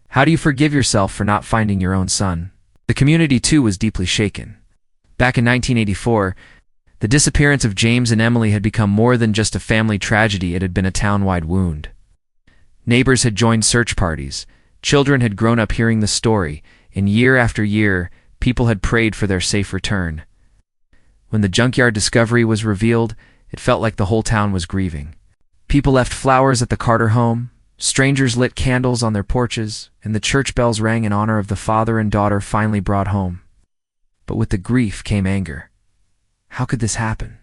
How do you forgive yourself for not finding your own son? The community, too, was deeply shaken. Back in 1984, the disappearance of James and Emily had become more than just a family tragedy. It had been a town-wide wound. Neighbors had joined search parties. Children had grown up hearing the story, and year after year, people had prayed for their safe return. When the Junkyard discovery was revealed, it felt like the whole town was grieving. People left flowers at the Carter home, strangers lit candles on their porches, and the church bells rang in honor of the father and daughter finally brought home. But with the grief came anger. How could this happen?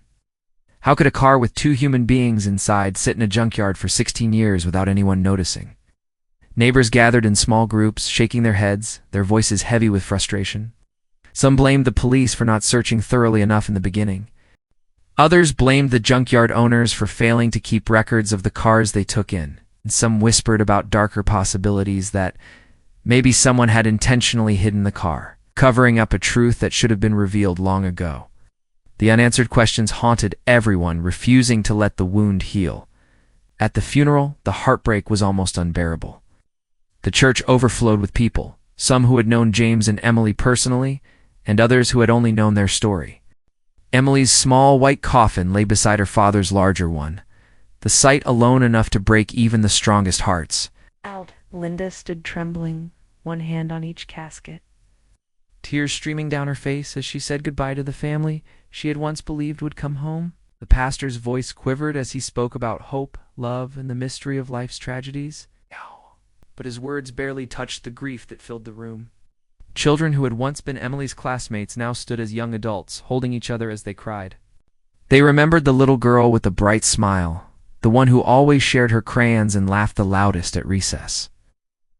How could a car with 2 human beings inside sit in a junkyard for 16 years without anyone noticing? Neighbors gathered in small groups, shaking their heads, their voices heavy with frustration. Some blamed the police for not searching thoroughly enough in the beginning. Others blamed the junkyard owners for failing to keep records of the cars they took in, and some whispered about darker possibilities that maybe someone had intentionally hidden the car, covering up a truth that should have been revealed long ago. The unanswered questions haunted everyone, refusing to let the wound heal. At the funeral, the heartbreak was almost unbearable. The church overflowed with people, some who had known James and Emily personally, and others who had only known their story. Emily's small white coffin lay beside her father's larger one, the sight alone enough to break even the strongest hearts. Out. Linda stood trembling, one hand on each casket. Tears streaming down her face as she said goodbye to the family she had once believed would come home. The pastor's voice quivered as he spoke about hope, love, and the mystery of life's tragedies. But his words barely touched the grief that filled the room. Children who had once been Emily's classmates now stood as young adults, holding each other as they cried. They remembered the little girl with the bright smile, the one who always shared her crayons and laughed the loudest at recess.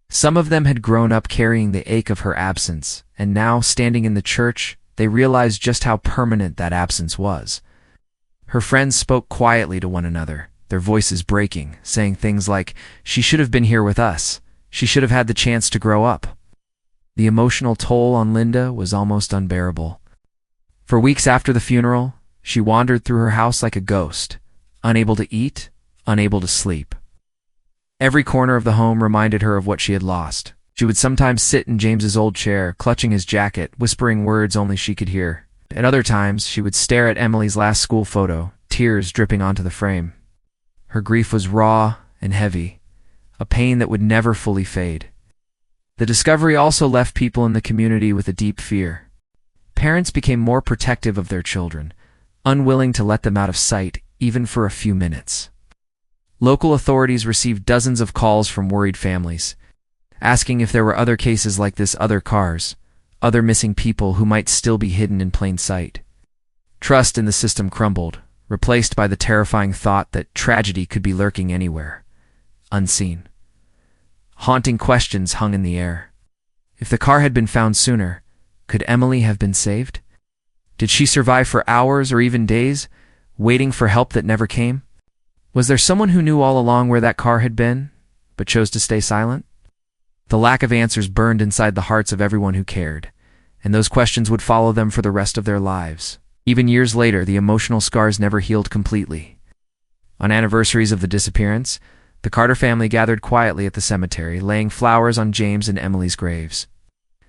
Some of them had grown up carrying the ache of her absence, and now, standing in the church, they realized just how permanent that absence was. Her friends spoke quietly to one another, their voices breaking, saying things like, "She should have been here with us. She should have had the chance to grow up." The emotional toll on Linda was almost unbearable. For weeks after the funeral, she wandered through her house like a ghost, unable to eat, unable to sleep. Every corner of the home reminded her of what she had lost. She would sometimes sit in James's old chair, clutching his jacket, whispering words only she could hear. At other times, she would stare at Emily's last school photo, tears dripping onto the frame. Her grief was raw and heavy, a pain that would never fully fade. The discovery also left people in the community with a deep fear. Parents became more protective of their children, unwilling to let them out of sight, even for a few minutes. Local authorities received dozens of calls from worried families, asking if there were other cases like this, other cars, other missing people who might still be hidden in plain sight. Trust in the system crumbled, replaced by the terrifying thought that tragedy could be lurking anywhere, unseen. Haunting questions hung in the air. If the car had been found sooner, could Emily have been saved? Did she survive for hours or even days, waiting for help that never came? Was there someone who knew all along where that car had been, but chose to stay silent? The lack of answers burned inside the hearts of everyone who cared, and those questions would follow them for the rest of their lives. Even years later, the emotional scars never healed completely. On anniversaries of the disappearance, the Carter family gathered quietly at the cemetery, laying flowers on James and Emily's graves.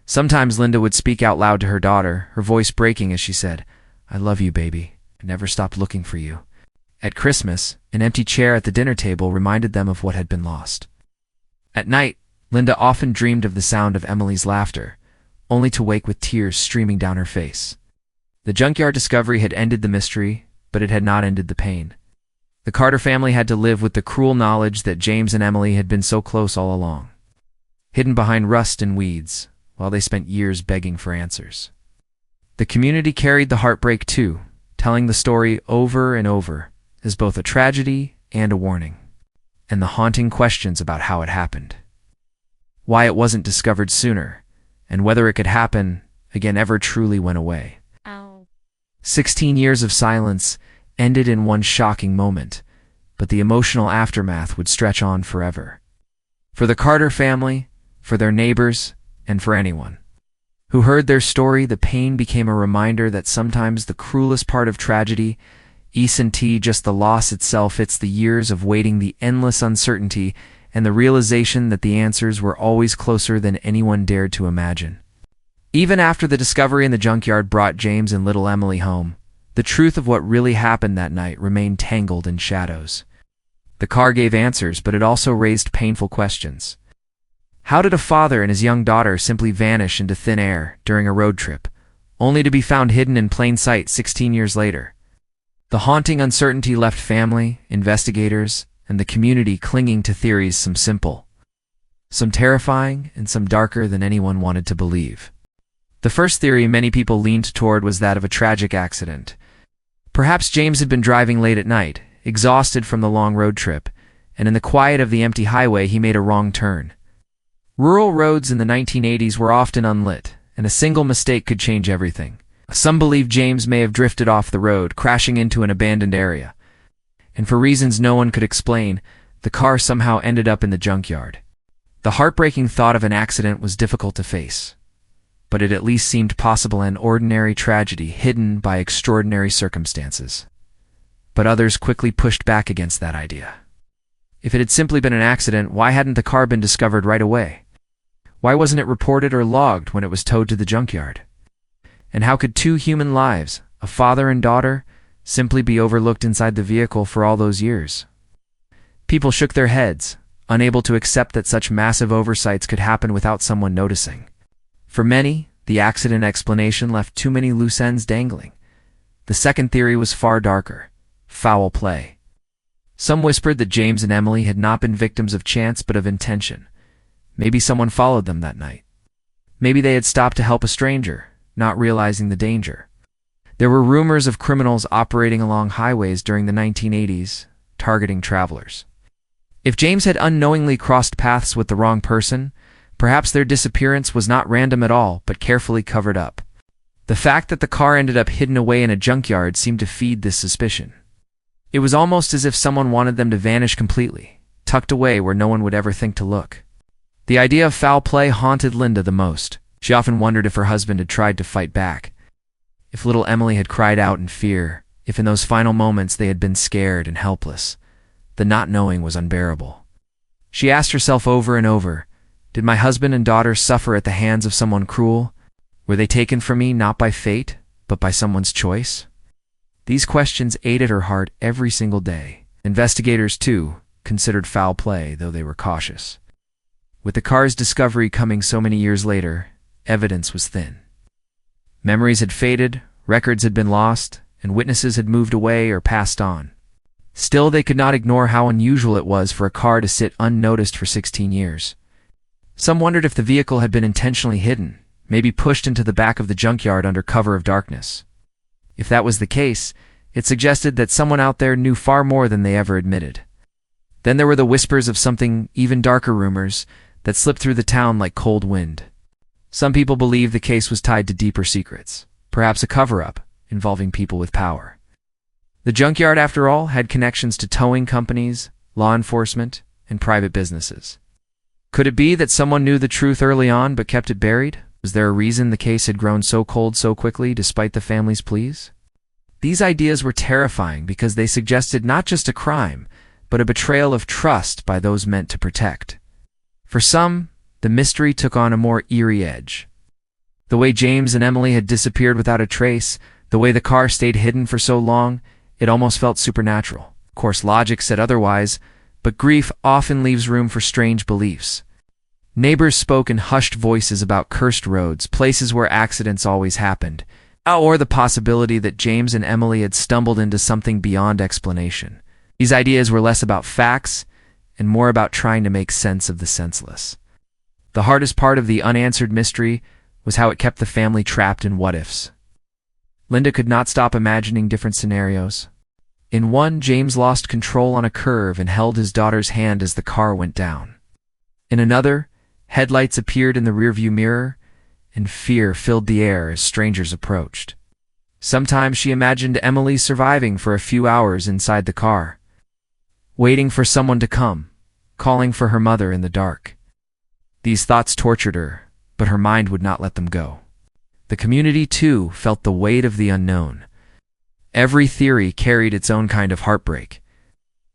Sometimes Linda would speak out loud to her daughter, her voice breaking as she said, "I love you, baby. I never stopped looking for you." At Christmas, an empty chair at the dinner table reminded them of what had been lost. At night, Linda often dreamed of the sound of Emily's laughter, only to wake with tears streaming down her face. The Junkyard discovery had ended the mystery, but it had not ended the pain. The Carter family had to live with the cruel knowledge that James and Emily had been so close all along, hidden behind rust and weeds, while they spent years begging for answers. The community carried the heartbreak too, telling the story over and over as both a tragedy and a warning, and the haunting questions about how it happened, why it wasn't discovered sooner, and whether it could happen again ever truly went away. Ow. 16 years of silence ended in one shocking moment, but the emotional aftermath would stretch on forever. For the Carter family, for their neighbors, and for anyone who heard their story, the pain became a reminder that sometimes the cruelest part of tragedy isn't just the loss itself, it's the years of waiting, the endless uncertainty, and the realization that the answers were always closer than anyone dared to imagine. Even after the discovery in the junkyard brought James and little Emily home, the truth of what really happened that night remained tangled in shadows. The car gave answers, but it also raised painful questions. How did a father and his young daughter simply vanish into thin air during a road trip, only to be found hidden in plain sight 16 years later? The haunting uncertainty left family, investigators, and the community clinging to theories, some simple, some terrifying, and some darker than anyone wanted to believe. The first theory many people leaned toward was that of a tragic accident. Perhaps James had been driving late at night, exhausted from the long road trip, and in the quiet of the empty highway he made a wrong turn. Rural roads in the 1980s were often unlit, and a single mistake could change everything. Some believe James may have drifted off the road, crashing into an abandoned area. And for reasons no one could explain, the car somehow ended up in the junkyard. The heartbreaking thought of an accident was difficult to face, but it at least seemed possible, an ordinary tragedy hidden by extraordinary circumstances. But others quickly pushed back against that idea. If it had simply been an accident, why hadn't the car been discovered right away? Why wasn't it reported or logged when it was towed to the junkyard? And how could two human lives, a father and daughter, simply be overlooked inside the vehicle for all those years? People shook their heads, unable to accept that such massive oversights could happen without someone noticing. For many, the accident explanation left too many loose ends dangling. The second theory was far darker: foul play. Some whispered that James and Emily had not been victims of chance but of intention. Maybe someone followed them that night. Maybe they had stopped to help a stranger, not realizing the danger. There were rumors of criminals operating along highways during the 1980s, targeting travelers. If James had unknowingly crossed paths with the wrong person, perhaps their disappearance was not random at all, but carefully covered up. The fact that the car ended up hidden away in a junkyard seemed to feed this suspicion. It was almost as if someone wanted them to vanish completely, tucked away where no one would ever think to look. The idea of foul play haunted Linda the most. She often wondered if her husband had tried to fight back, if little Emily had cried out in fear, if in those final moments they had been scared and helpless. The not knowing was unbearable. She asked herself over and over, did my husband and daughter suffer at the hands of someone cruel? Were they taken from me not by fate, but by someone's choice? These questions ate at her heart every single day. Investigators, too, considered foul play, though they were cautious. With the car's discovery coming so many years later, evidence was thin. Memories had faded, records had been lost, and witnesses had moved away or passed on. Still, they could not ignore how unusual it was for a car to sit unnoticed for 16 years. Some wondered if the vehicle had been intentionally hidden, maybe pushed into the back of the junkyard under cover of darkness. If that was the case, it suggested that someone out there knew far more than they ever admitted. Then there were the whispers of something even darker, rumors that slipped through the town like cold wind. Some people believed the case was tied to deeper secrets, perhaps a cover-up involving people with power. The junkyard, after all, had connections to towing companies, law enforcement, and private businesses. Could it be that someone knew the truth early on but kept it buried? Was there a reason the case had grown so cold so quickly despite the family's pleas? These ideas were terrifying because they suggested not just a crime, but a betrayal of trust by those meant to protect. For some, the mystery took on a more eerie edge. The way James and Emily had disappeared without a trace, the way the car stayed hidden for so long, it almost felt supernatural. Of course, logic said otherwise, but grief often leaves room for strange beliefs. Neighbors spoke in hushed voices about cursed roads, places where accidents always happened, or the possibility that James and Emily had stumbled into something beyond explanation. These ideas were less about facts and more about trying to make sense of the senseless. The hardest part of the unanswered mystery was how it kept the family trapped in what-ifs. Linda could not stop imagining different scenarios. In one, James lost control on a curve and held his daughter's hand as the car went down. In another, headlights appeared in the rearview mirror, and fear filled the air as strangers approached. Sometimes she imagined Emily surviving for a few hours inside the car, waiting for someone to come, calling for her mother in the dark. These thoughts tortured her, but her mind would not let them go. The community, too, felt the weight of the unknown. Every theory carried its own kind of heartbreak.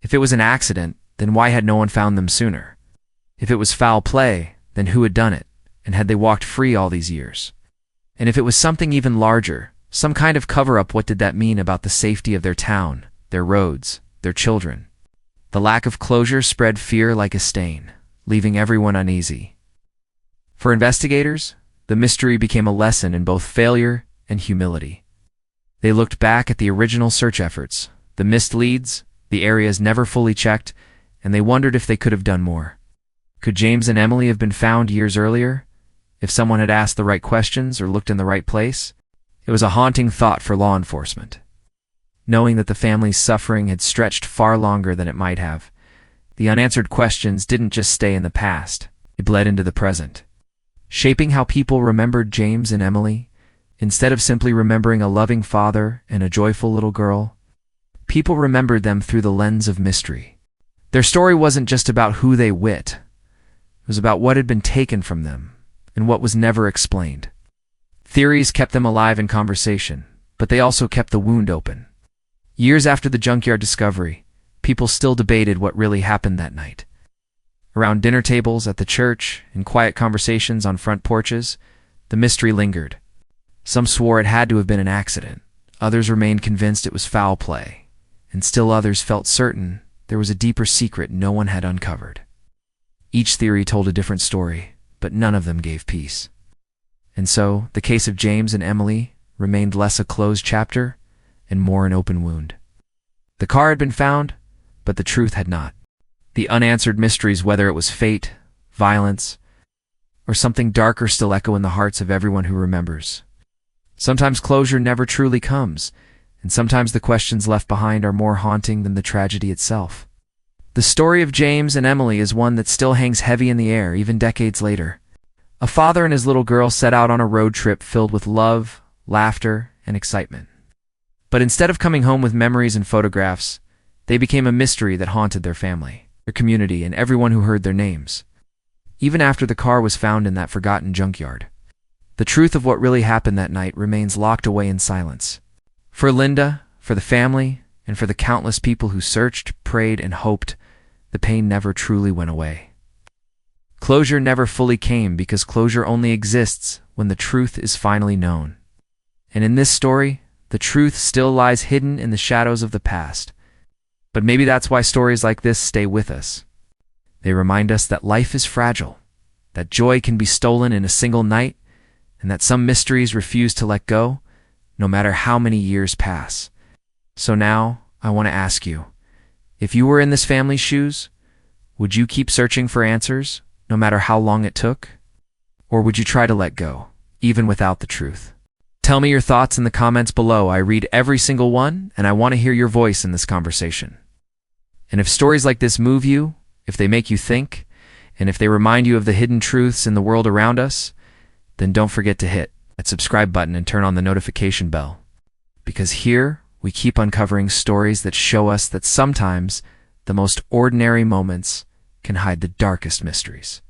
If it was an accident, then why had no one found them sooner? If it was foul play, then who had done it, and had they walked free all these years? And if it was something even larger, some kind of cover-up, what did that mean about the safety of their town, their roads, their children? The lack of closure spread fear like a stain, leaving everyone uneasy. For investigators, the mystery became a lesson in both failure and humility. They looked back at the original search efforts, the missed leads, the areas never fully checked, and they wondered if they could have done more. Could James and Emily have been found years earlier, if someone had asked the right questions or looked in the right place? It was a haunting thought for law enforcement. Knowing that the family's suffering had stretched far longer than it might have, the unanswered questions didn't just stay in the past, it bled into the present, shaping how people remembered James and Emily. Instead of simply remembering a loving father and a joyful little girl, people remembered them through the lens of mystery. Their story wasn't just about who they wit, it was about what had been taken from them and what was never explained. Theories kept them alive in conversation, but they also kept the wound open. Years after the Junkyard discovery, people still debated what really happened that night. Around dinner tables, at the church, in quiet conversations on front porches, the mystery lingered. Some swore it had to have been an accident, others remained convinced it was foul play, and still others felt certain there was a deeper secret no one had uncovered. Each theory told a different story, but none of them gave peace. And so, the case of James and Emily remained less a closed chapter and more an open wound. The car had been found, but the truth had not. The unanswered mysteries, whether it was fate, violence, or something darker, still echo in the hearts of everyone who remembers. Sometimes closure never truly comes, and sometimes the questions left behind are more haunting than the tragedy itself. The story of James and Emily is one that still hangs heavy in the air even decades later. A father and his little girl set out on a road trip filled with love, laughter, and excitement. But instead of coming home with memories and photographs, they became a mystery that haunted their family, their community, and everyone who heard their names. Even after the car was found in that forgotten junkyard, the truth of what really happened that night remains locked away in silence. For Linda, for the family, and for the countless people who searched, prayed, and hoped, the pain never truly went away. Closure never fully came because closure only exists when the truth is finally known. And in this story, the truth still lies hidden in the shadows of the past. But maybe that's why stories like this stay with us. They remind us that life is fragile, that joy can be stolen in a single night, and that some mysteries refuse to let go, no matter how many years pass. So now, I want to ask you, if you were in this family's shoes, would you keep searching for answers, no matter how long it took? Or would you try to let go, even without the truth? Tell me your thoughts in the comments below. I read every single one, and I want to hear your voice in this conversation. And if stories like this move you, if they make you think, and if they remind you of the hidden truths in the world around us, then don't forget to hit that subscribe button and turn on the notification bell. Because here, we keep uncovering stories that show us that sometimes the most ordinary moments can hide the darkest mysteries.